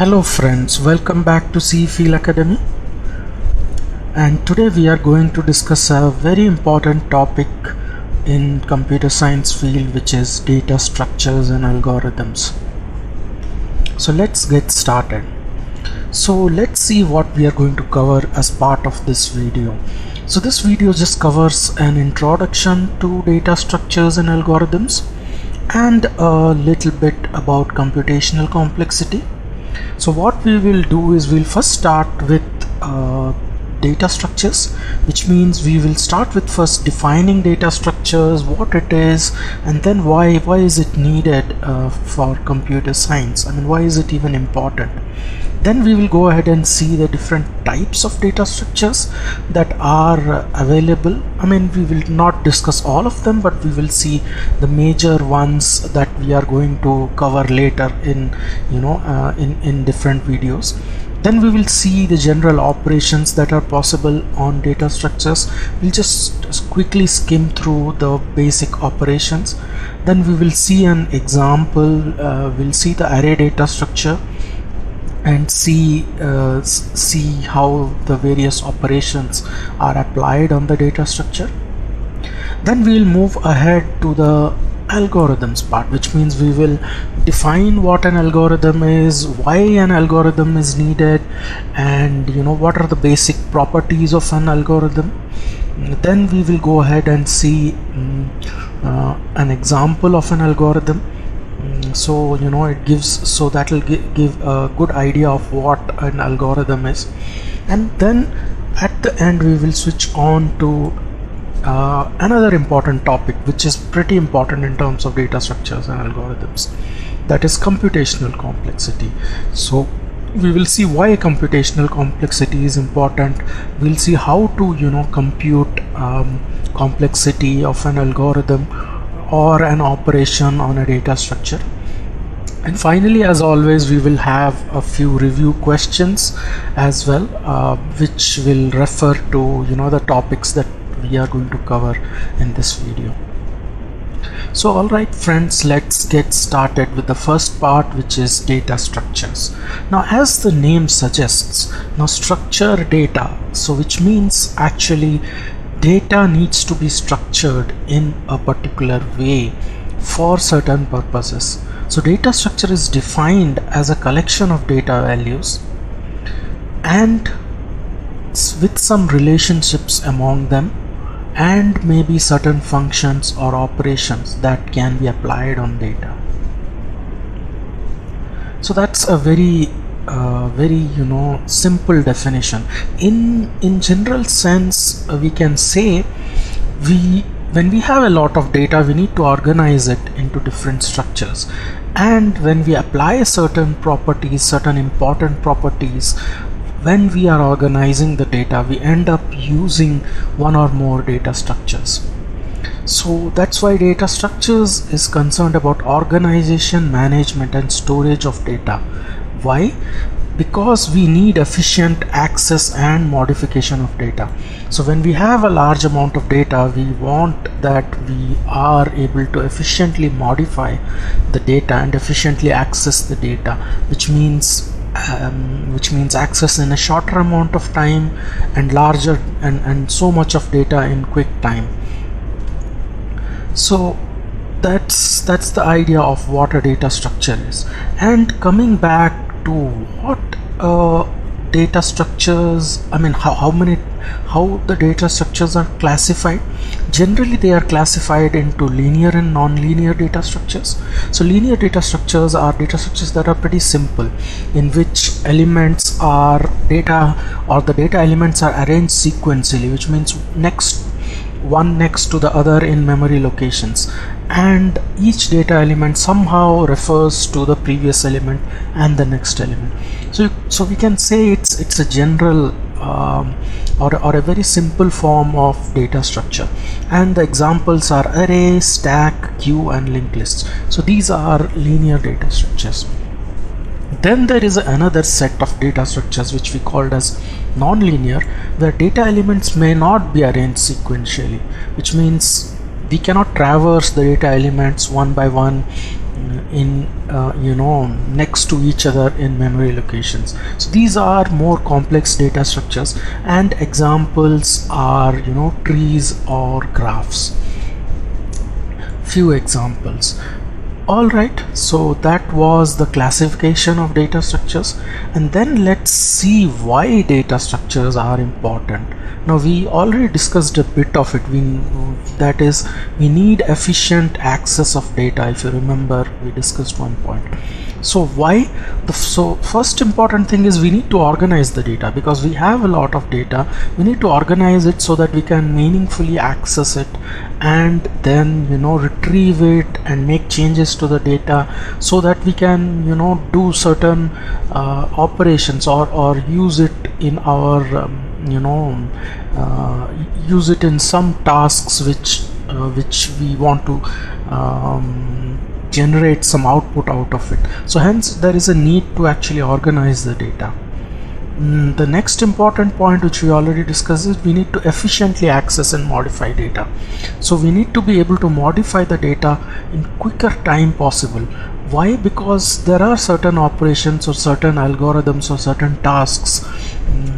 Hello friends, welcome back to C Field Academy, and today we are going to discuss a very important topic in computer science field, which is data structures and algorithms. So let's get started. So let's see what we are going to cover as part of this video. So this video just covers an introduction to data structures and algorithms and a little bit about computational complexity. So what we will do is we'll first start with data structures, which means we will start with first defining data structures, what it is, and then why is it needed for computer science. I mean, why is it even important? Then we will go ahead and see the different types of data structures that are available. I mean, we will not discuss all of them, but we will see the major ones that we are going to cover later in in different videos. Then we will see the general operations that are possible on data structures. We'll just quickly skim through the basic operations. Then we will see an example. We'll see the array data structure and see how the various operations are applied on the data structure. Then we will move ahead to the algorithms part, which means we will define what an algorithm is, why an algorithm is needed, and what are the basic properties of an algorithm. Then we will go ahead and see an example of an algorithm. So it gives, so that will give a good idea of what an algorithm is. And then at the end we will switch on to another important topic, which is pretty important in terms of data structures and algorithms, that is computational complexity. So we will see why computational complexity is important. We'll see how to compute complexity of an algorithm or an operation on a data structure. And finally, as always, we will have a few review questions as well, which will refer to the topics that we are going to cover in this video. So alright friends, let's get started with the first part, which is data structures. Now, as the name suggests, now structure data, so which means actually data needs to be structured in a particular way for certain purposes. So data structure is defined as a collection of data values and with some relationships among them, and maybe certain functions or operations that can be applied on data. So that's a very simple definition. In general sense, we can say when we have a lot of data, we need to organize it into different structures, and when we apply certain properties, certain important properties, when we are organizing the data, we end up using one or more data structures. So that's why data structures is concerned about organization, management, and storage of data. Why? Because we need efficient access and modification of data. So when we have a large amount of data, we want that we are able to efficiently modify the data and efficiently access the data, which means access in a shorter amount of time and larger and so much of data in quick time. So that's the idea of what a data structure is. And coming back to what data structures, I mean how the data structures are classified. Generally they are classified into linear and non-linear data structures. So linear data structures are data structures that are pretty simple, in which elements are data, or the data elements are arranged sequentially, which means one next to the other in memory locations, and each data element somehow refers to the previous element and the next element. So we can say it's a general or a very simple form of data structure, and the examples are array, stack, queue, and linked lists. So these are linear data structures. Then there is another set of data structures which we called as non-linear, where data elements may not be arranged sequentially, which means we cannot traverse the data elements one by one in next to each other in memory locations. So these are more complex data structures, and examples are trees or graphs. Few examples. Alright, so that was the classification of data structures, and then let's see why data structures are important. Now we already discussed a bit of it. That is, we need efficient access of data. If you remember, we discussed one point. So why? So first important thing is we need to organize the data, because we have a lot of data. We need to organize it so that we can meaningfully access it, and then retrieve it and make changes to the data, so that we can do certain operations or use it in our use it in some tasks which we want to generate some output out of it. So hence there is a need to actually organize the data. The next important point, which we already discussed, is we need to efficiently access and modify data. So we need to be able to modify the data in quicker time possible. Why? Because there are certain operations or certain algorithms or certain tasks,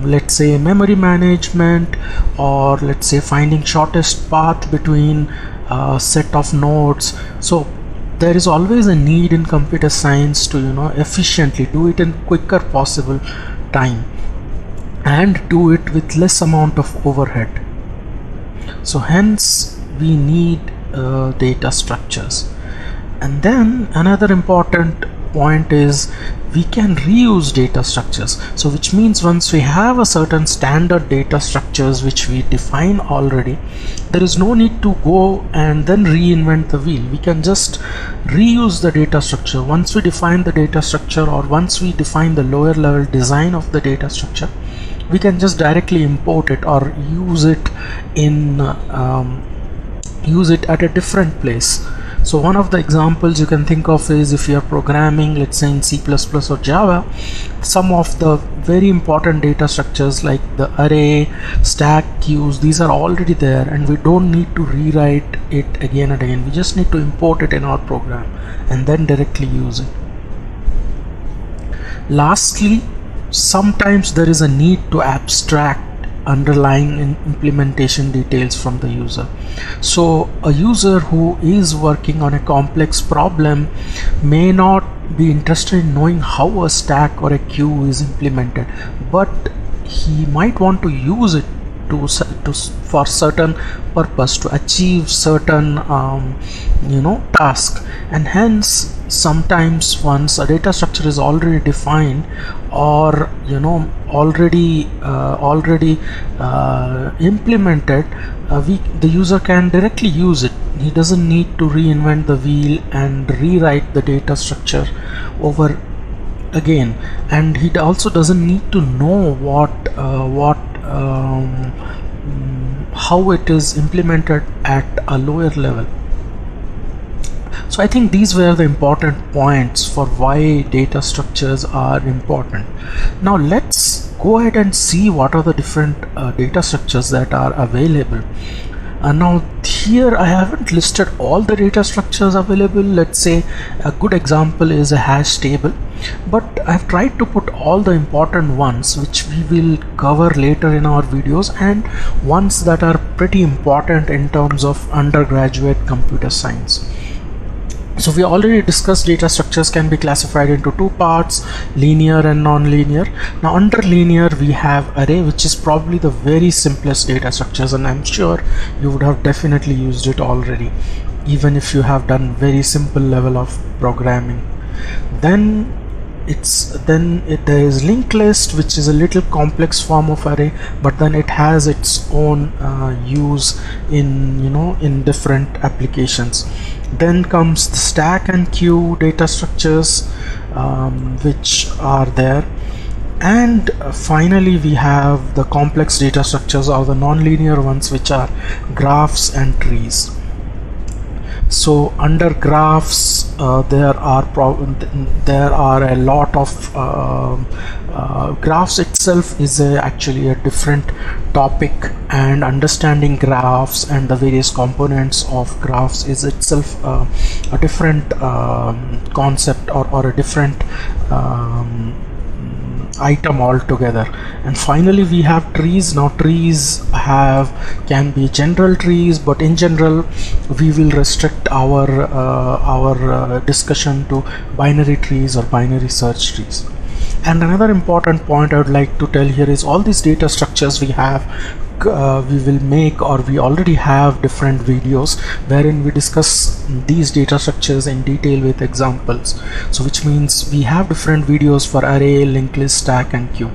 let's say memory management, or let's say finding shortest path between a set of nodes. So there is always a need in computer science to efficiently do it in quicker possible time, and do it with less amount of overhead. So hence we need data structures. And then another important point is we can reuse data structures. So which means once we have a certain standard data structures which we define already, there is no need to go and then reinvent the wheel. We can just reuse the data structure. Once we define the data structure, or once we define the lower level design of the data structure, we can just directly import it or use it in use it at a different place. So one of the examples you can think of is if you are programming, let's say in C++ or Java, some of the very important data structures like the array, stack, queues, these are already there, and we don't need to rewrite it again and again. We just need to import it in our program and then directly use it. Lastly, sometimes there is a need to abstract underlying implementation details from the user. So a user who is working on a complex problem may not be interested in knowing how a stack or a queue is implemented, but he might want to use it for certain purpose, to achieve certain task. And hence sometimes once a data structure is already defined, or already implemented, the user can directly use it. He doesn't need to reinvent the wheel and rewrite the data structure over again, and he also doesn't need to know how it is implemented at a lower level. So I think these were the important points for why data structures are important. Now let's go ahead and see what are the different data structures that are available. Now here I haven't listed all the data structures available. Let's say a good example is a hash table, but I've tried to put all the important ones which we will cover later in our videos, and ones that are pretty important in terms of undergraduate computer science. So we already discussed data structures can be classified into two parts, linear and non-linear. Now under linear we have array, which is probably the very simplest data structures, and I'm sure you would have definitely used it already, even if you have done very simple level of programming. Then there is linked list, which is a little complex form of array, but then it has its own use in different applications. Then comes the stack and queue data structures, which are there. And finally we have the complex data structures, or the non-linear ones, which are graphs and trees. So under graphs, there are a lot of graphs itself is actually a different topic, and understanding graphs and the various components of graphs is itself a different concept, or a different item altogether. And finally we have trees. Now trees can be general trees, but in general we will restrict our discussion to binary trees or binary search trees. And another important point I would like to tell here is all these data structures we have, we will make, or we already have different videos wherein we discuss these data structures in detail with examples. So which means we have different videos for array, linked list, stack and queue.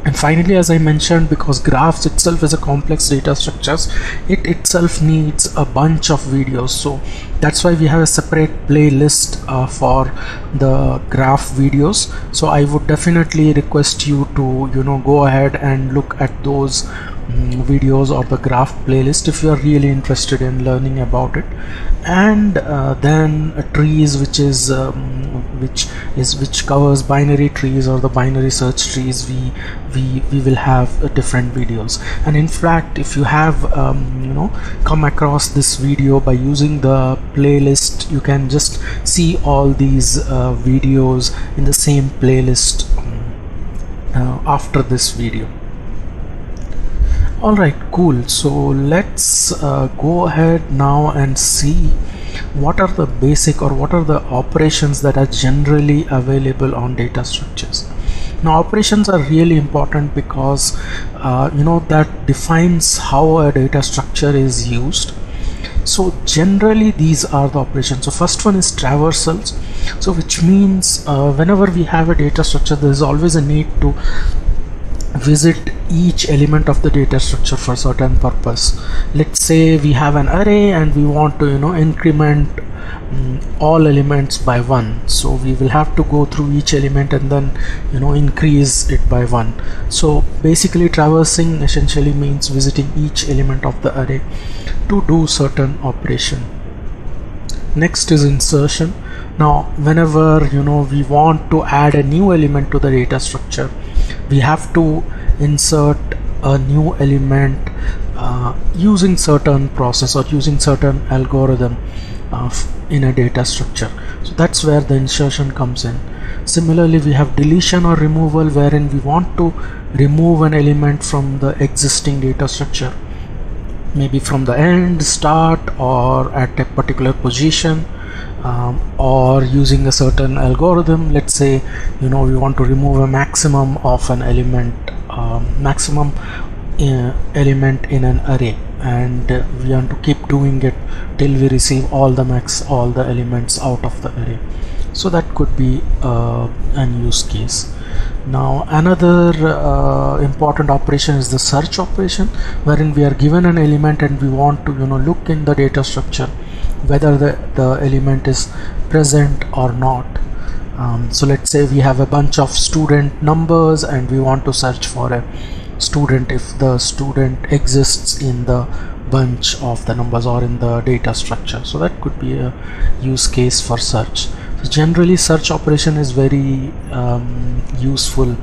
And finally, as I mentioned, because graphs itself is a complex data structures, it itself needs a bunch of videos. So that's why we have a separate playlist for the graph videos. So I would definitely request you to go ahead and look at those videos or the graph playlist if you are really interested in learning about it. And then trees, which covers binary trees or the binary search trees, we will have different videos. And in fact, if you have come across this video by using the playlist, you can just see all these videos in the same playlist after this video. Alright, cool. So let's go ahead now and see what are the basic, or what are the operations that are generally available on data structures. Now operations are really important because that defines how a data structure is used. So generally these are the operations. So first one is traversals, so which means whenever we have a data structure, there is always a need to visit each element of the data structure for certain purpose. Let's say we have an array and we want to increment all elements by 1, so we will have to go through each element and then increase it by 1. So basically traversing essentially means visiting each element of the array to do certain operation. Next is insertion. Now whenever we want to add a new element to the data structure, we have to insert a new element using certain process or using certain algorithm in a data structure. So that's where the insertion comes in. Similarly, we have deletion or removal, wherein we want to remove an element from the existing data structure, maybe from the end, start, or at a particular position, or using a certain algorithm. Let's say we want to remove a maximum of an element, element in an array, and we want to keep doing it till we receive all the elements out of the array. So that could be an use case. Now another important operation is the search operation, wherein we are given an element and we want to look in the data structure whether the element is present or not. So let's say we have a bunch of student numbers and we want to search for a student if the student exists in the bunch of the numbers or in the data structure. So that could be a use case for search. So generally search operation is very useful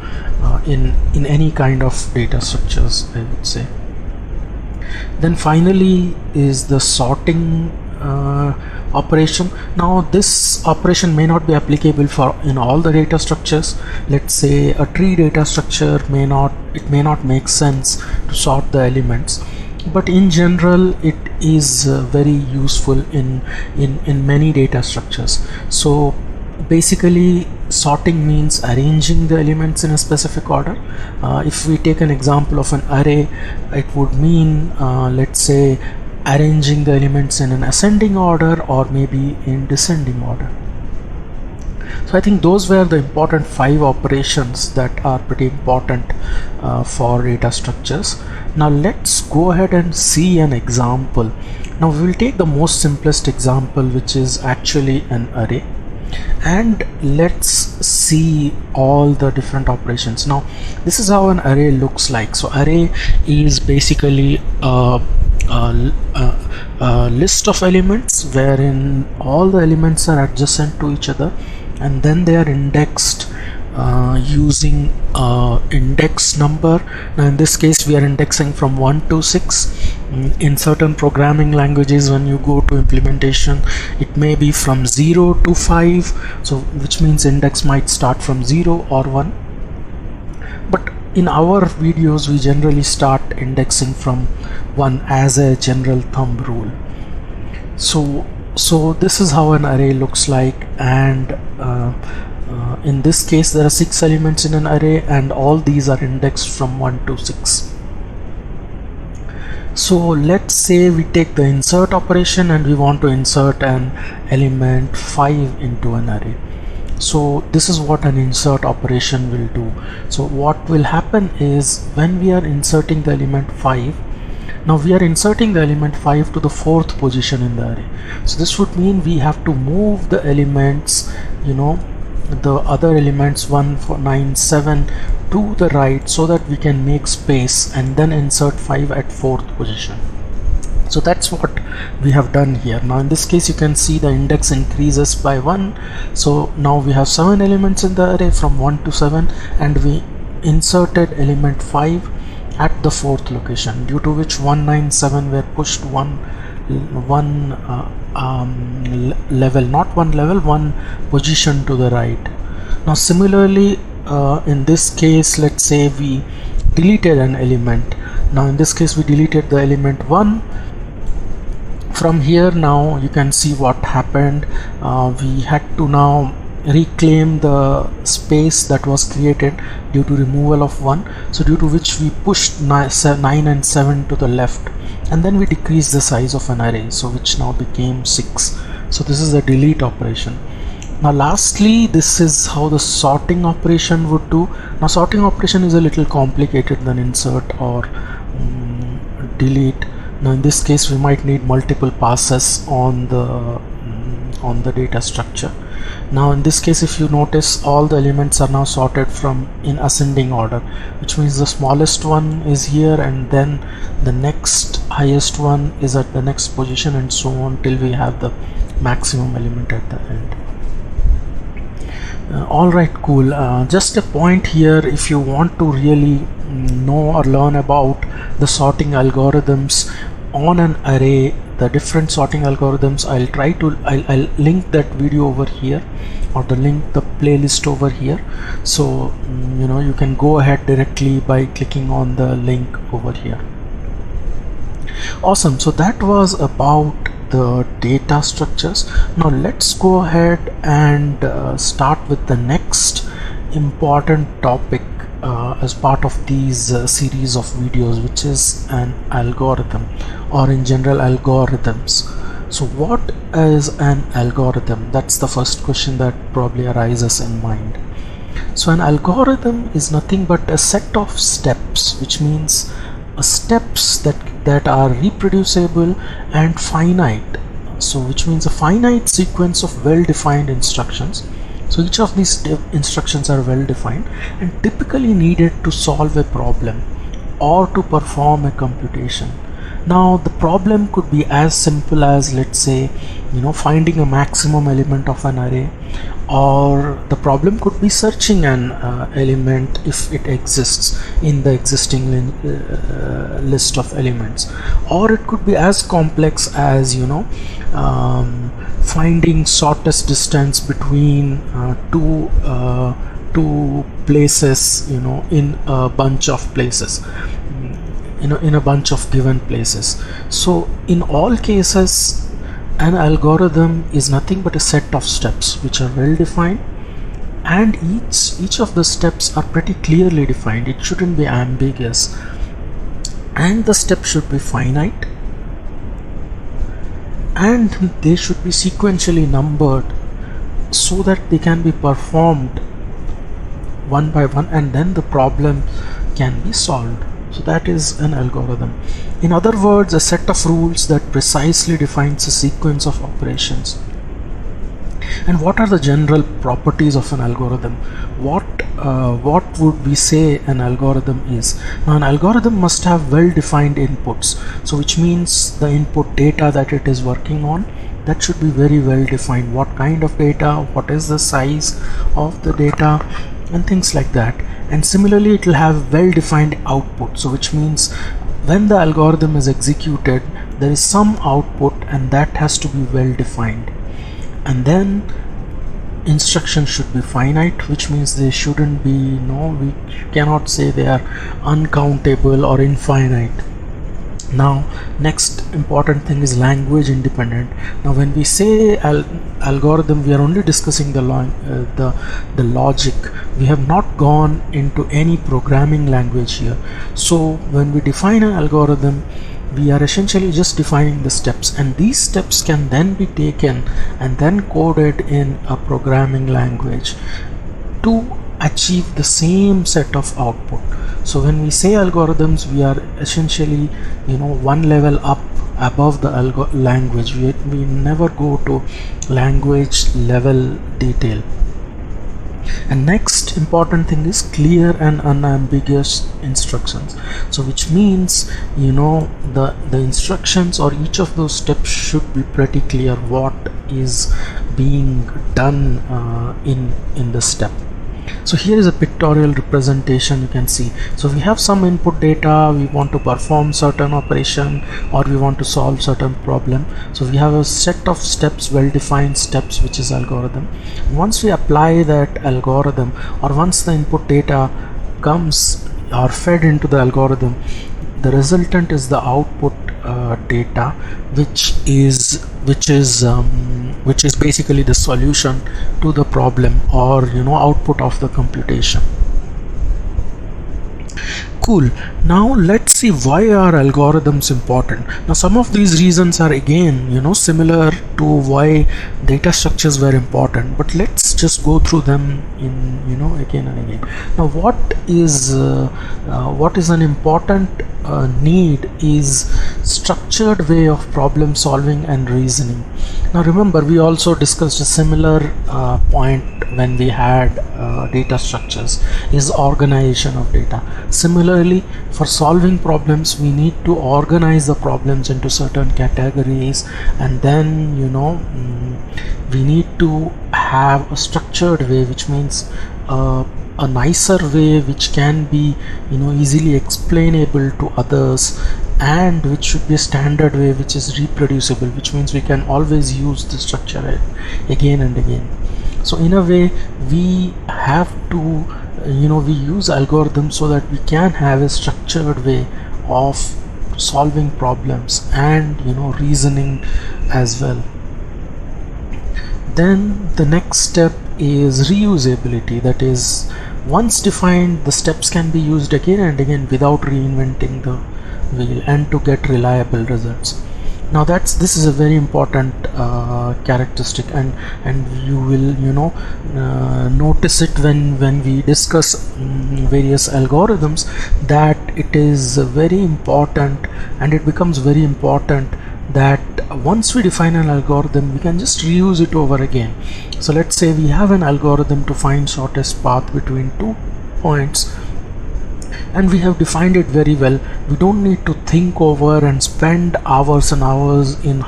in any kind of data structures, I would say. Then finally is the sorting operation. Now this operation may not be applicable for in all the data structures. Let's say a tree data structure may not make sense to sort the elements, but in general it is very useful in many data structures. So basically sorting means arranging the elements in a specific order. If we take an example of an array, it would mean let's say arranging the elements in an ascending order or maybe in descending order. So I think those were the important 5 operations that are pretty important for data structures. Now let's go ahead and see an example. Now we will take the most simplest example, which is actually an array, and let's see all the different operations. Now this is how an array looks like. So array is basically list of elements wherein all the elements are adjacent to each other, and then they are indexed using index number. Now in this case we are indexing from 1 to 6. In certain programming languages, when you go to implementation, it may be from 0 to 5, so which means index might start from 0 or 1. But in our videos we generally start indexing from 1 as a general thumb rule. So this is how an array looks like, and in this case there are 6 elements in an array, and all these are indexed from 1 to 6. So let's say we take the insert operation and we want to insert an element 5 into an array. So this is what an insert operation will do. So what will happen is, when we are inserting the element 5, now we are inserting the element 5 to the 4th position in the array. So this would mean we have to move the elements, the other elements 1, 4, 9, 7 to the right, so that we can make space and then insert 5 at 4th position. So that's what we have done here. Now in this case you can see the index increases by 1. So now we have 7 elements in the array from 1 to 7, and we inserted element 5 at the 4th location, due to which 1, 9, 7 were pushed one position to the right. Now similarly, in this case, let's say we deleted an element. Now in this case we deleted the element 1. From here, now you can see what happened. We had to now reclaim the space that was created due to removal of 1, so due to which we pushed 9 and 7 to the left, and then we decreased the size of an array, so which now became 6. So this is the delete operation. Now lastly, this is how the sorting operation would do. Now sorting operation is a little complicated than insert or delete. Now in this case we might need multiple passes on the data structure. Now in this case, if you notice, all the elements are now sorted from in ascending order, which means the smallest one is here, and then the next highest one is at the next position, and so on till we have the maximum element at the end. Alright, cool. Just a point here, if you want to really know or learn about the sorting algorithms on an array, the different sorting algorithms, I'll link that video over here, or the playlist over here. So you can go ahead directly by clicking on the link over here. Awesome. So that was about the data structures. Now let's go ahead and start with the next important topic as part of these series of videos, which is an algorithm, or in general algorithms. So what is an algorithm? That's the first question that probably arises in mind. So an algorithm is nothing but a set of steps, which means steps that are reproducible and finite. So which means a finite sequence of well-defined instructions. So each of these instructions are well defined and typically needed to solve a problem or to perform a computation. Now the problem could be as simple as, let's say, finding a maximum element of an array, or the problem could be searching an element if it exists in the existing list of elements, or it could be as complex as finding shortest distance between two places in a bunch of places, in a bunch of given places. So in all cases, an algorithm is nothing but a set of steps which are well defined, and each of the steps are pretty clearly defined. It shouldn't be ambiguous, and the steps should be finite, and they should be sequentially numbered so that they can be performed one by one, and then the problem can be solved. So that is an algorithm. In other words, a set of rules that precisely defines a sequence of operations. And what are the general properties of an algorithm? What what would we say an algorithm is? Now, an algorithm must have well-defined inputs, so which means the input data that it is working on, that should be very well defined. What kind of data, what is the size of the data, and things like that. And similarly, it will have well-defined output, so which means when the algorithm is executed, there is some output, and that has to be well defined. And then instructions should be finite, which means they shouldn't be, we cannot say they are uncountable or infinite. Now, next important thing is language independent. Now, when we say algorithm, we are only discussing the logic. We have not gone into any programming language here. So when we define an algorithm, we are essentially just defining the steps, and these steps can then be taken and then coded in a programming language to achieve the same set of output. So when we say algorithms, we are essentially one level up above the language. We never go to language level detail. And next important thing is clear and unambiguous instructions. So which means the instructions or each of those steps should be pretty clear what is being done in the step. So here is a pictorial representation you can see. So we have some input data, we want to perform certain operation or we want to solve certain problem. So we have a set of steps, well-defined steps, which is algorithm. Once we apply that algorithm, or once the input data comes or fed into the algorithm, the resultant is the output data, which is basically the solution to the problem, or output of the computation. Cool. Now let's see why are algorithms important. Now some of these reasons are again similar to why data structures were important, but let's just go through them in again and again. Now what is an important need is structured way of problem solving and reasoning. Now remember, we also discussed a similar point when we had data structures, is organization of data. Similarly, for solving problems, we need to organize the problems into certain categories, and then we need to have a structured way, which means a nicer way which can be easily explainable to others, and which should be a standard way which is reproducible, which means we can always use the structure again and again. So in a way, we have to we use algorithms so that we can have a structured way of solving problems and reasoning as well. Then the next step is reusability. That is, once defined, the steps can be used again and again without reinventing the wheel, and to get reliable results. Now this is a very important characteristic, and you will notice it when we discuss various algorithms, that it is very important, and it becomes very important that once we define an algorithm, we can just reuse it over again. So let's say we have an algorithm to find shortest path between 2 points, and we have defined it very well. We don't need to think over and spend hours and hours in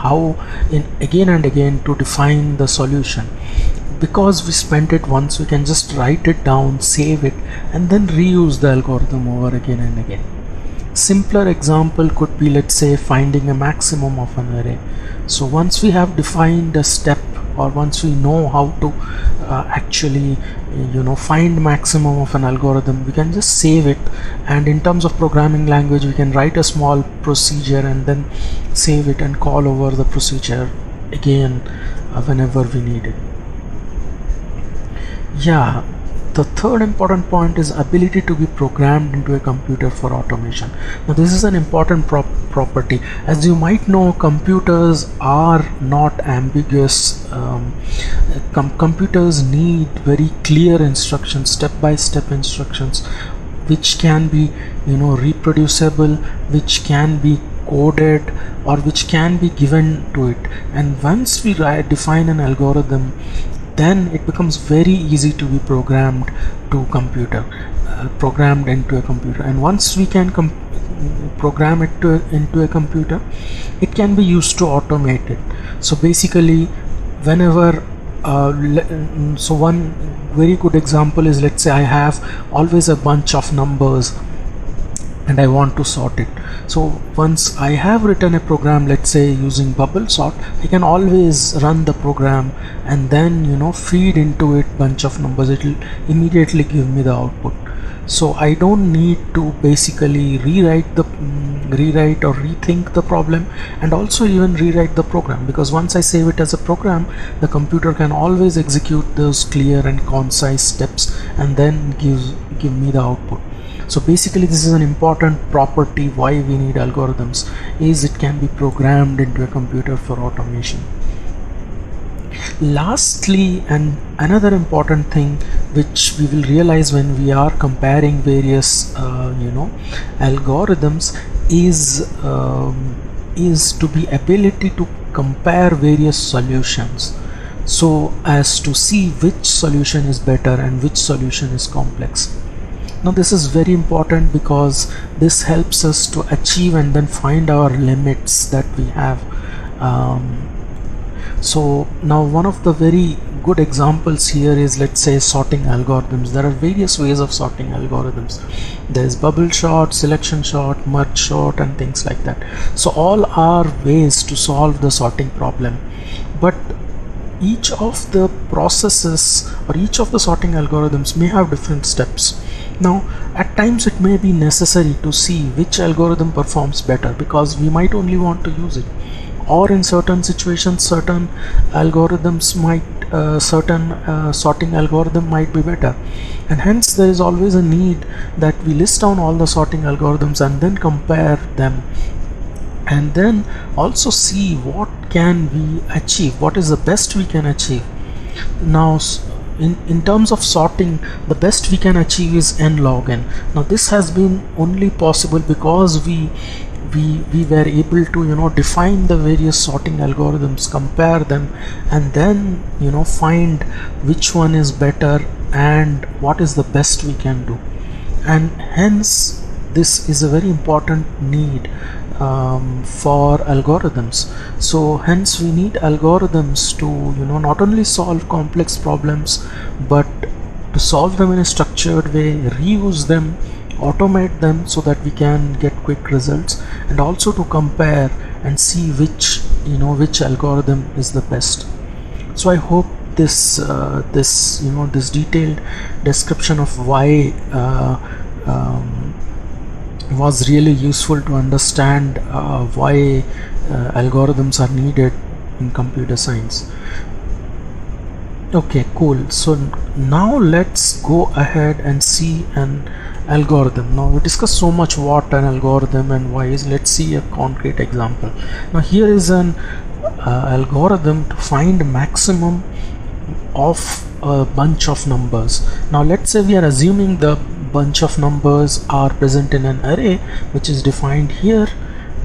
again and again to define the solution. Because we spent it once, we can just write it down, save it, and then reuse the algorithm over again and again. Simpler example could be, let's say, finding a maximum of an array. So once we have defined a step, or once we know how to actually find maximum of an algorithm, we can just save it, and in terms of programming language, we can write a small procedure and then save it and call over the procedure again whenever we need it. Yeah, the third important point is ability to be programmed into a computer for automation. Now this is an important property. As you might know, computers are not ambiguous. Computers need very clear instructions, step-by-step instructions, which can be reproducible, which can be coded, or which can be given to it. And once we define an algorithm, then it becomes very easy to be programmed to computer, programmed into a computer. And once we can program it into a computer, it can be used to automate it. So basically, whenever so one very good example is, let's say I have always a bunch of numbers and I want to sort it. So once I have written a program, let's say using bubble sort, I can always run the program and then, you know, feed into it bunch of numbers. It will immediately give me the output. So I don't need to basically rewrite or rethink the problem, and also even rewrite the program, because once I save it as a program, the computer can always execute those clear and concise steps and then give me the output. So basically, this is an important property why we need algorithms, is it can be programmed into a computer for automation. Lastly, and another important thing which we will realize when we are comparing various algorithms is to be ability to compare various solutions, so as to see which solution is better and which solution is complex. Now this is very important because this helps us to achieve and then find our limits that we have. So now one of the very good examples here is, let's say, sorting algorithms. There are various ways of sorting algorithms. There is bubble sort, selection sort, merge sort, and things like that. So all are ways to solve the sorting problem, but each of the processes or each of the sorting algorithms may have different steps. Now at times it may be necessary to see which algorithm performs better, because we might only want to use it, or in certain situations certain algorithms might sorting algorithm might be better, and hence there is always a need that we list down all the sorting algorithms and then compare them, and then also see what can we achieve, what is the best we can achieve. Now in terms of sorting, the best we can achieve is n log n. Now this has been only possible because we were able to, you know, define the various sorting algorithms, compare them, and then, you know, find which one is better and what is the best we can do. And hence this is a very important need for algorithms. So hence we need algorithms to, you know, not only solve complex problems, but to solve them in a structured way, reuse them, automate them so that we can get quick results, and also to compare and see which algorithm is the best. So I hope this detailed description of why was really useful to understand why algorithms are needed in computer science. Okay, cool. So now let's go ahead and see an algorithm. Now we discussed so much what an algorithm and why is. Let's see a concrete example. Now here is an algorithm to find maximum of a bunch of numbers. Now let's say we are assuming the bunch of numbers are present in an array which is defined here,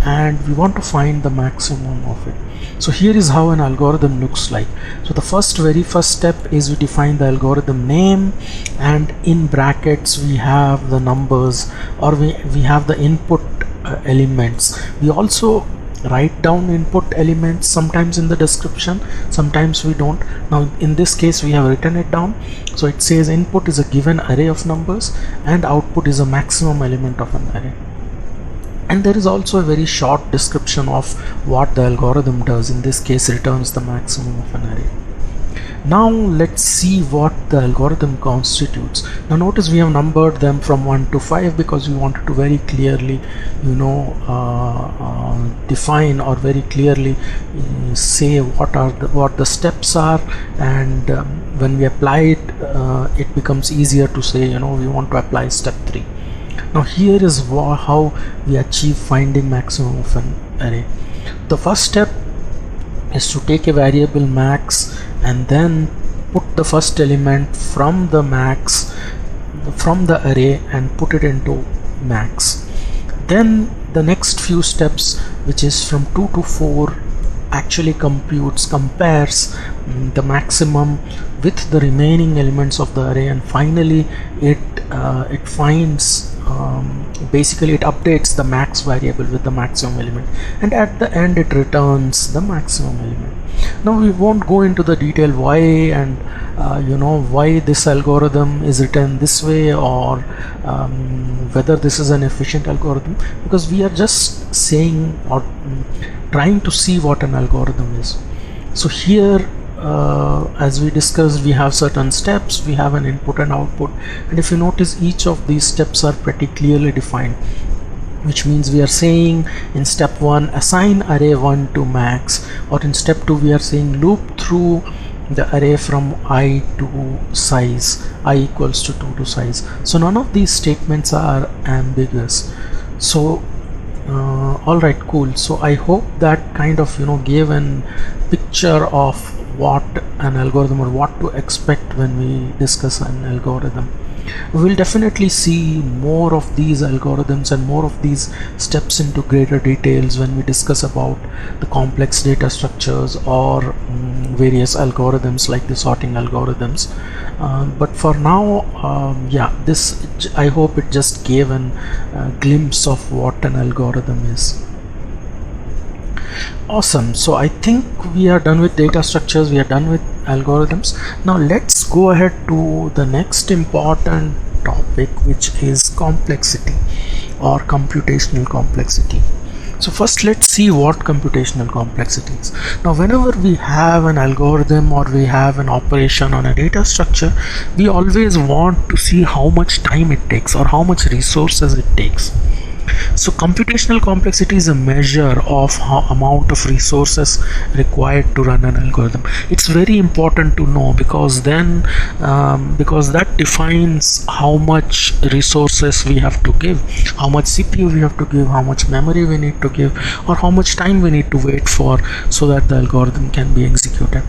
and we want to find the maximum of it. So here is how an algorithm looks like. So the very first step is we define the algorithm name, and in brackets we have the numbers, or we have the input elements. We also write down input elements sometimes in the description, sometimes we don't. Now in this case we have written it down. So it says input is a given array of numbers and output is a maximum element of an array. And there is also a very short description of what the algorithm does. In this case returns the maximum of an array. Now let's see what the algorithm constitutes. Now notice we have numbered them from 1 to 5 because we wanted to very clearly, you know, define or very clearly say what the steps are, and when we apply it, it becomes easier to say, you know, we want to apply step 3. Now here is how we achieve finding maximum of an array. The first step is to take a variable max and then put the first element from the array and put it into max. Then the next few steps, which is from 2 to 4, actually compares the maximum with the remaining elements of the array, and finally it finds basically it updates the max variable with the maximum element, and at the end it returns the maximum element. Now we won't go into the detail why and why this algorithm is written this way, or whether this is an efficient algorithm, because we are just saying or trying to see what an algorithm is. So here, as we discussed, we have certain steps, we have an input and output, and if you notice, each of these steps are pretty clearly defined, which means we are saying in step 1 assign array 1 to max, or in step 2 we are saying loop through the array from I to size, I equals to 2 to size. So none of these statements are ambiguous. So alright, cool. So I hope that kind of gave an picture of what an algorithm, or what to expect when we discuss an algorithm. We will definitely see more of these algorithms and more of these steps into greater details when we discuss about the complex data structures or various algorithms like the sorting algorithms. But for now, yeah, this, I hope it just gave a glimpse of what an algorithm is. Awesome. So I think we are done with data structures, we are done with algorithms. Now let's go ahead to the next important topic, which is complexity or computational complexity. So first let's see what computational complexity is. Now whenever we have an algorithm or we have an operation on a data structure, we always want to see how much time it takes or how much resources it takes. So computational complexity is a measure of how amount of resources required to run an algorithm. It's very important to know, because then because that defines how much resources we have to give, how much CPU we have to give, how much memory we need to give, or how much time we need to wait for so that the algorithm can be executed.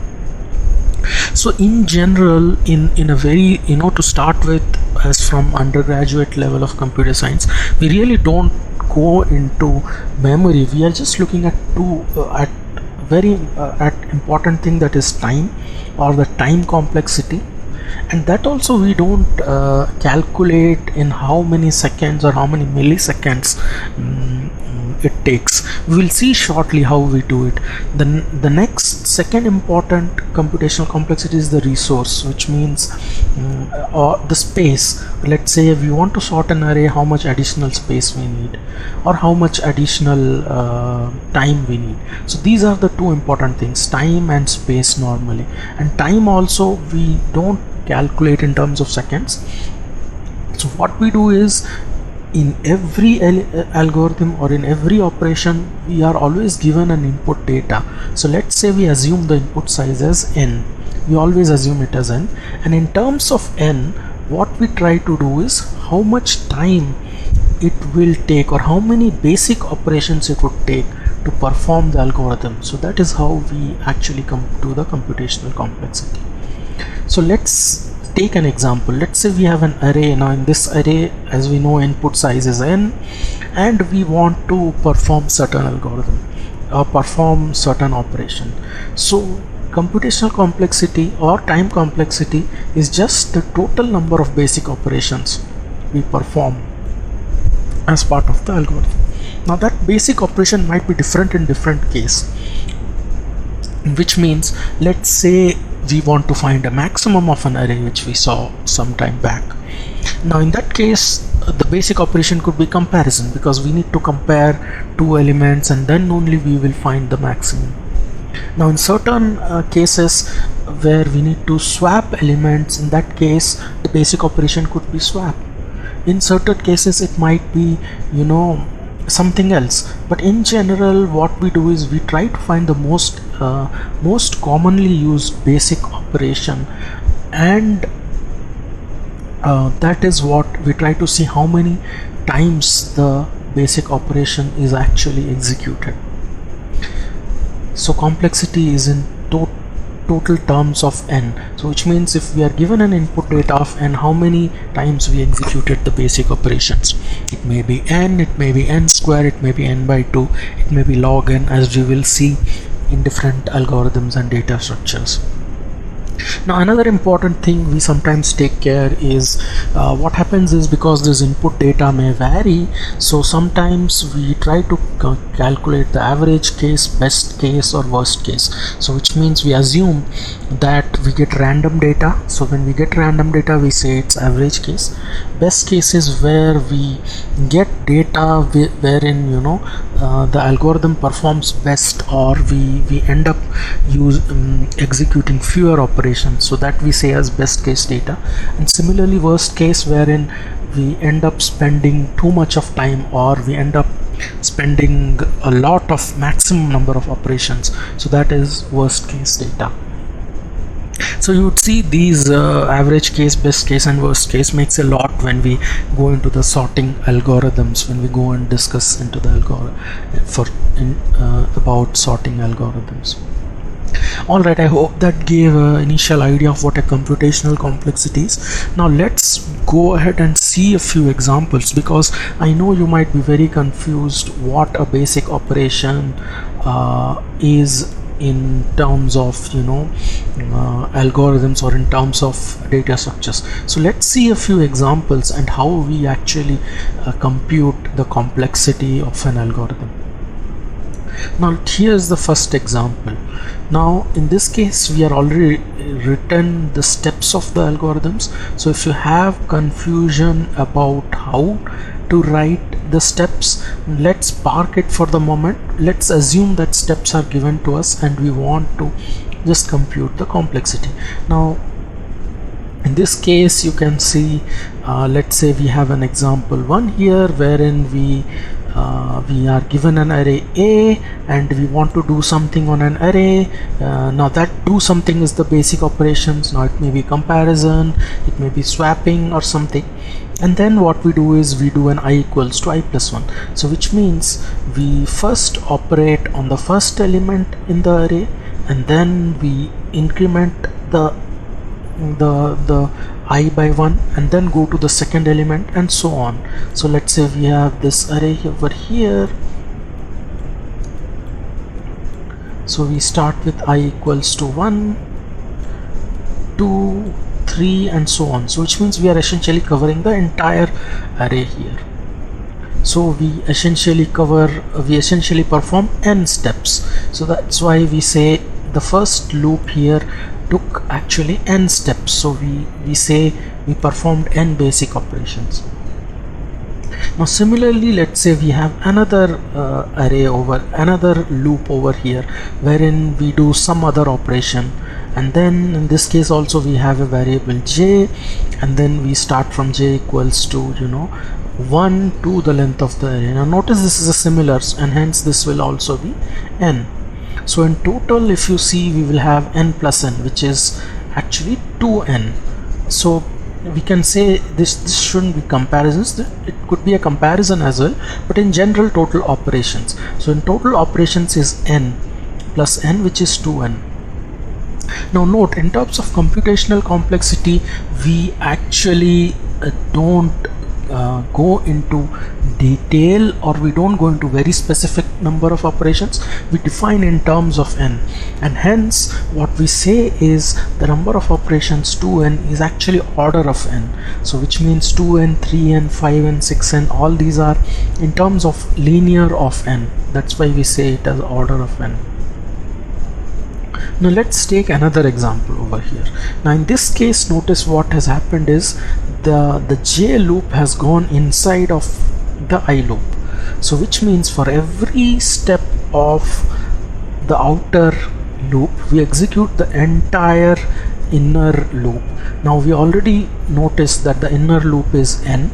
So in general, in a very, to start with, as from undergraduate level of computer science, we really don't go into memory. We are just looking at at important thing, that is time, or the time complexity, and that also we don't calculate in how many seconds or how many milliseconds it takes. We will see shortly how we do it. The next second important computational complexity is the resource, which means or the space. Let's say if we want to sort an array, how much additional space we need, or how much additional time we need. So these are the two important things, time and space normally. And time also we don't calculate in terms of seconds. So what we do is, in every algorithm or in every operation, we are always given an input data. So let's say we assume the input size as n. We always assume it as n, and in terms of n, what we try to do is how much time it will take, or how many basic operations it would take to perform the algorithm. So that is how we actually come to the computational complexity. So let's take an example. Let's say we have an array. Now in this array, as we know, input size is n, and we want to perform certain algorithm or perform certain operation. So computational complexity or time complexity is just the total number of basic operations we perform as part of the algorithm. Now that basic operation might be different in different case, which means, let's say we want to find a maximum of an array, which we saw some time back. Now in that case, the basic operation could be comparison, because we need to compare two elements and then only we will find the maximum. Now in certain cases where we need to swap elements, in that case the basic operation could be swap. In certain cases it might be something else, but in general what we do is we try to find the most commonly used basic operation, and that is what we try to see, how many times the basic operation is actually executed. So complexity is in total terms of n. So which means if we are given an input data of n, how many times we executed the basic operations. It may be n, it may be n square, it may be n by 2, it may be log n, as we will see in different algorithms and data structures. Now another important thing we sometimes take care is what happens is, because this input data may vary, so sometimes we try to calculate the average case, best case or worst case. So which means we assume that we get random data. So when we get random data, we say it's average case. Best case is where we get data wherein the algorithm performs best, or we end up executing fewer operations, so that we say as best case data. And similarly worst case, wherein we end up spending too much of time, or we end up spending a lot of maximum number of operations, so that is worst case data. So you would see these average case, best case and worst case makes a lot when we go into the sorting algorithms, when we go and discuss into the about sorting algorithms. Alright, I hope that gave an initial idea of what a computational complexity is. Now let's go ahead and see a few examples, because I know you might be very confused what a basic operation is in terms of algorithms, or in terms of data structures. So let's see a few examples and how we actually compute the complexity of an algorithm. Now here's the first example. Now in this case we are already written the steps of the algorithms. So if you have confusion about how to write the steps, let's park it for the moment. Let's assume that steps are given to us and we want to just compute the complexity. Now in this case you can see, let's say we have an example 1 here, wherein we are given an array A and we want to do something on an array. Now that do something is the basic operations. Now it may be comparison, it may be swapping or something. And then what we do is we do an I equals to I plus 1. So which means we first operate on the first element in the array, and then we increment the I by 1, and then go to the second element, and so on. So let's say we have this array over here. So we start with I equals to 1, 2, 3 and so on. So which means we are essentially covering the entire array here. So we essentially perform n steps. So that's why we say the first loop here took actually n steps. So we say we performed n basic operations. Now similarly, let's say we have another another loop over here, wherein we do some other operation, and then in this case also we have a variable j, and then we start from j equals to 1 to the length of the array. Now notice this is a similar, and hence this will also be n. So in total, if you see, we will have n plus n, which is actually 2n. So we can say this shouldn't be comparisons, it could be a comparison as well, but in general total operations. So in total operations is n plus n, which is 2n. Now note, in terms of computational complexity, we actually don't go into detail, or we don't go into very specific number of operations. We define in terms of n, and hence what we say is the number of operations 2n is actually order of n. So which means 2n, 3n, 5n, 6n, all these are in terms of linear of n. That's why we say it as order of n. Now let's take another example over here. Now in this case, notice what has happened is the j loop has gone inside of the I loop. So which means for every step of the outer loop, we execute the entire inner loop. Now we already noticed that the inner loop is n.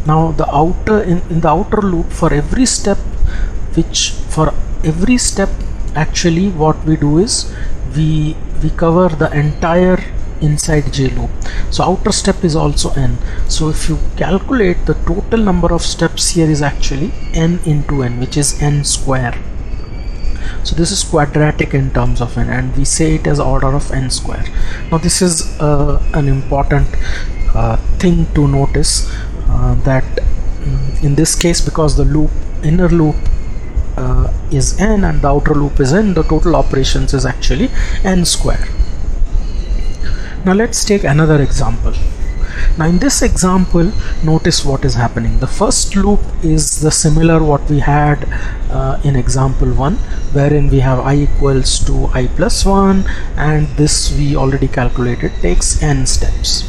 Now the outer in the outer loop, for every step, actually what we do is we cover the entire inside j loop. So outer step is also n. So if you calculate, the total number of steps here is actually n into n, which is n square. So this is quadratic in terms of n, and we say it as order of n square. Now this is an important thing to notice, that in this case, because the inner loop is n and the outer loop is n, the total operations is actually n square. Now let's take another example. Now in this example, notice what is happening. The first loop is the similar what we had in example 1, wherein we have I equals to I plus 1, and this we already calculated takes n steps.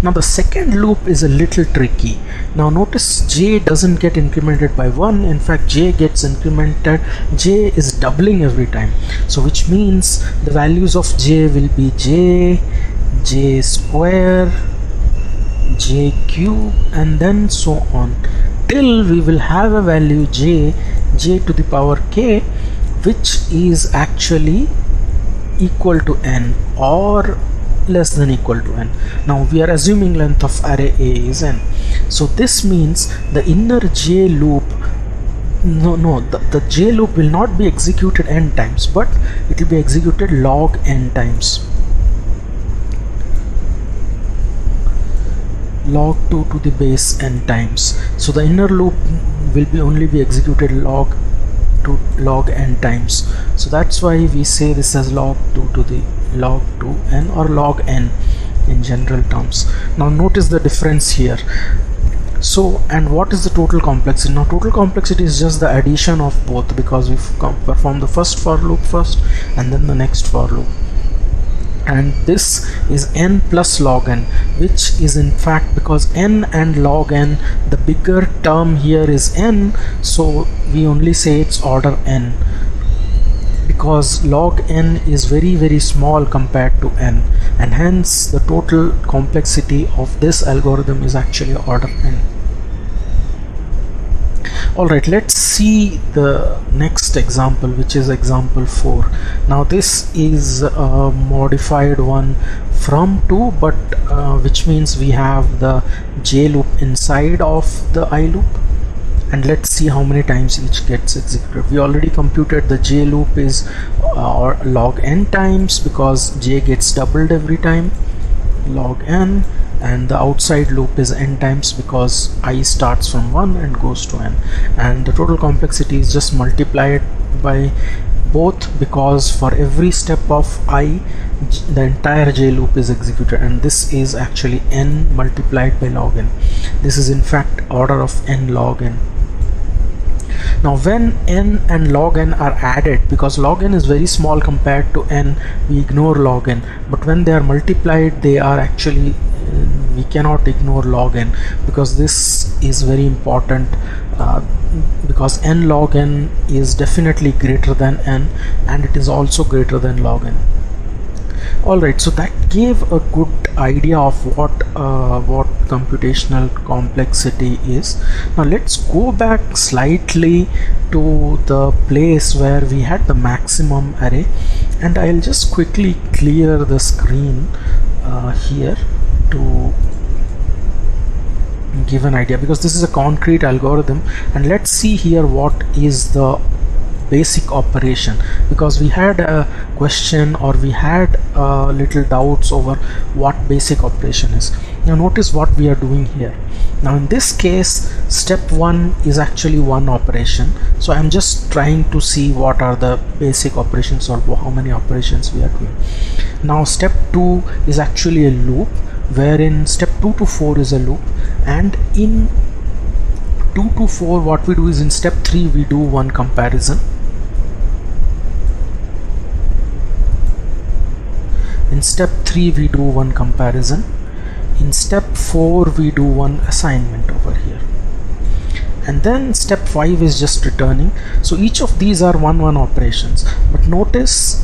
Now the second loop is a little tricky. Now notice j doesn't get incremented by 1. In fact, j gets incremented, j is doubling every time. So which means the values of j will be j square, j cube, and then so on, till we will have a value j to the power k, which is actually equal to n or less than equal to n. Now we are assuming length of array A is n. So this means the inner j loop, the j loop will not be executed n times, but it will be executed log n times. Log 2 to the base n times. So the inner loop will only be executed log n times. So that's why we say this as log 2 to the log 2n or log n in general terms. Now notice the difference here. So, and what is the total complexity? Now total complexity is just the addition of both, because we perform the first for loop first and then the next for loop. And this is n plus log n, which is in fact, because n and log n, the bigger term here is n, so we only say it's order n, because log n is very small compared to n, and hence the total complexity of this algorithm is actually order n. Alright, let's see the next example, which is example 4. Now this is a modified one from 2, but which means we have the j loop inside of the I loop, and let's see how many times each gets executed. We already computed the j loop is log n times, because j gets doubled every time, log n, and the outside loop is n times because I starts from 1 and goes to n, and the total complexity is just multiplied by both, because for every step of I, the entire j loop is executed, and this is actually n multiplied by log n. This is in fact order of n log n. Now when n and log n are added, because log n is very small compared to n, we ignore log n, but when they are multiplied, they are actually, we cannot ignore log n, because this is very important, because n log n is definitely greater than n, and it is also greater than log n. Alright, so that gave a good idea of what computational complexity is. Now let's go back slightly to the place where we had the maximum array, and I'll just quickly clear the screen here to give an idea, because this is a concrete algorithm, and let's see here what is the basic operation, because we had a question, or we had little doubts over what basic operation is. Now notice what we are doing here. Now in this case, step 1 is actually one operation, so I'm just trying to see what are the basic operations, or how many operations we are doing. Now step 2 is actually a loop, wherein step 2 to 4 is a loop, and in 2 to 4 what we do is, in step 3 we do one comparison, in step 3 we do one comparison, in step 4 we do one assignment over here, and then step 5 is just returning. So each of these are one operations, but notice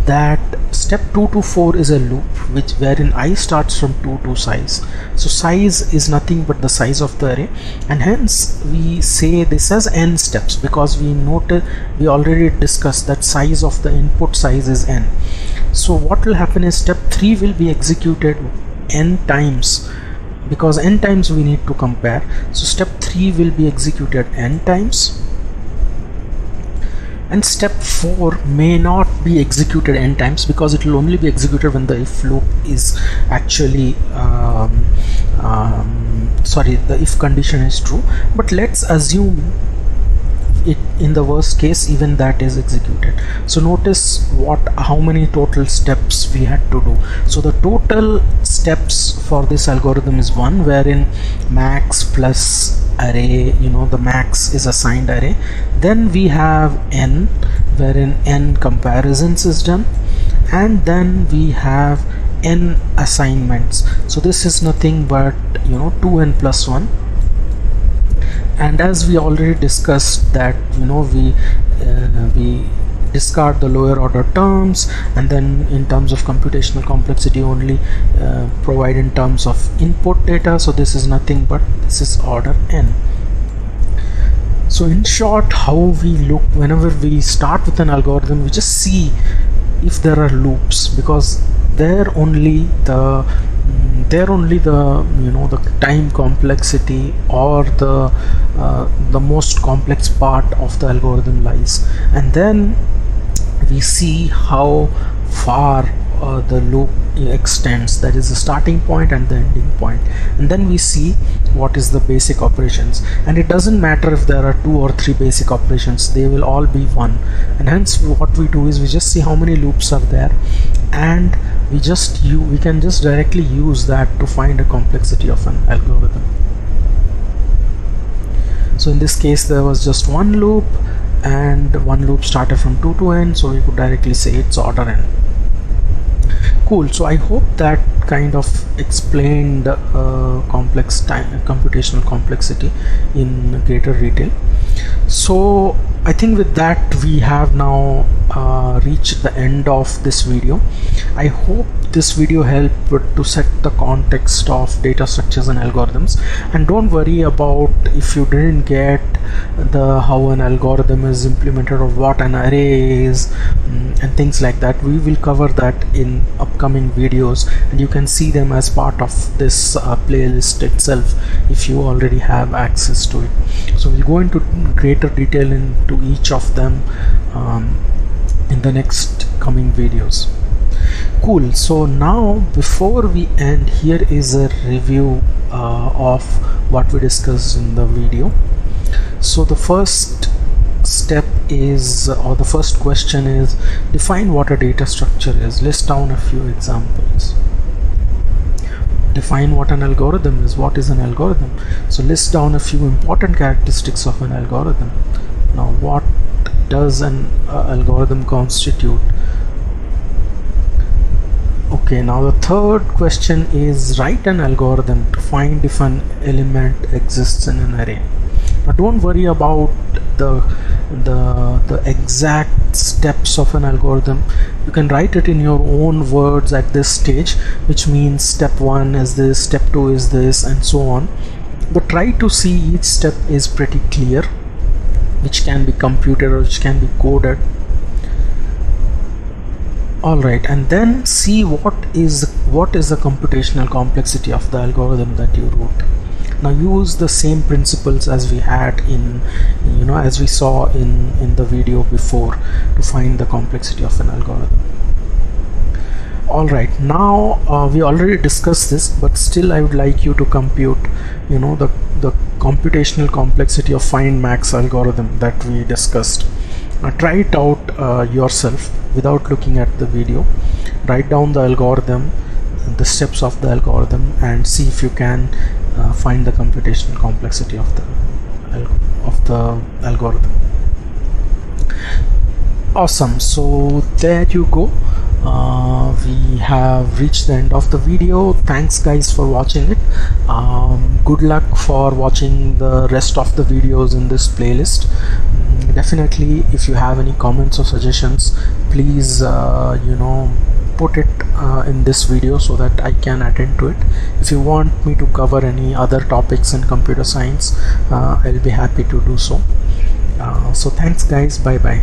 that step 2 to 4 is a loop wherein I starts from 2 to size. So size is nothing but the size of the array, and hence we say this as n steps, because we already discussed that size of the input size is n. So what will happen is step 3 will be executed n times, because n times we need to compare. So step 3 will be executed n times, and step 4 may not be executed n times, because it will only be executed when the if loop is actually the if condition is true. But let's assume it, in the worst case, even that is executed. So notice how many total steps we had to do. So the total steps for this algorithm is 1, wherein max plus array, the max is assigned array. Then we have n, wherein n comparisons is done, and then we have n assignments. So this is nothing but 2n plus 1. And as we already discussed that we discard the lower order terms, and then in terms of computational complexity only provide in terms of input data. So this is nothing but this is order n. So in short, how we look whenever we start with an algorithm, we just see if there are loops, because they're only the the time complexity or the most complex part of the algorithm lies. And then we see how far the loop extends, that is the starting point and the ending point. And then we see what is the basic operations, and it doesn't matter if there are 2 or 3 basic operations, they will all be 1. And hence what we do is we just see how many loops are there, and we can just directly use that to find a complexity of an algorithm. So in this case there was just one loop, and one loop started from 2 to n, so we could directly say it's order n. Cool. So I hope that kind of explained computational complexity in greater detail. So I think with that we have now reached the end of this video. I hope this video helped to set the context of data structures and algorithms. And don't worry about if you didn't get how an algorithm is implemented or what an array is and things like that. We will cover that in upcoming videos, and you can see them as part of this playlist itself if you already have access to it. So we'll go into greater detail into each of them in the next coming videos. Cool. So now before we end, here is a review of what we discussed in the video. So the first step is, or the first question is, define what a data structure is. List down a few examples. Define what an algorithm is. What is an algorithm? So list down a few important characteristics of an algorithm. Now what does an algorithm constitute? Okay, now the third question is, write an algorithm to find if an element exists in an array. Now don't worry about the exact steps of an algorithm. You can write it in your own words at this stage, which means step 1 is this, step 2 is this, and so on. But try to see each step is pretty clear, which can be computed or which can be coded. Alright, and then see what is the computational complexity of the algorithm that you wrote. Now use the same principles as we had as we saw in the video before to find the complexity of an algorithm. Alright, now we already discussed this, but still I would like you to compute the computational complexity of find max algorithm that we discussed. Now try it out yourself without looking at the video. Write down the algorithm, the steps of the algorithm, and see if you can find the computational complexity of the algorithm. Awesome. So there you go. We have reached the end of the video. Thanks guys for watching it. Good luck for watching the rest of the videos in this playlist. Definitely, if you have any comments or suggestions, please put it in this video so that I can attend to it. If you want me to cover any other topics in computer science, I'll be happy to do so. So thanks guys, bye bye.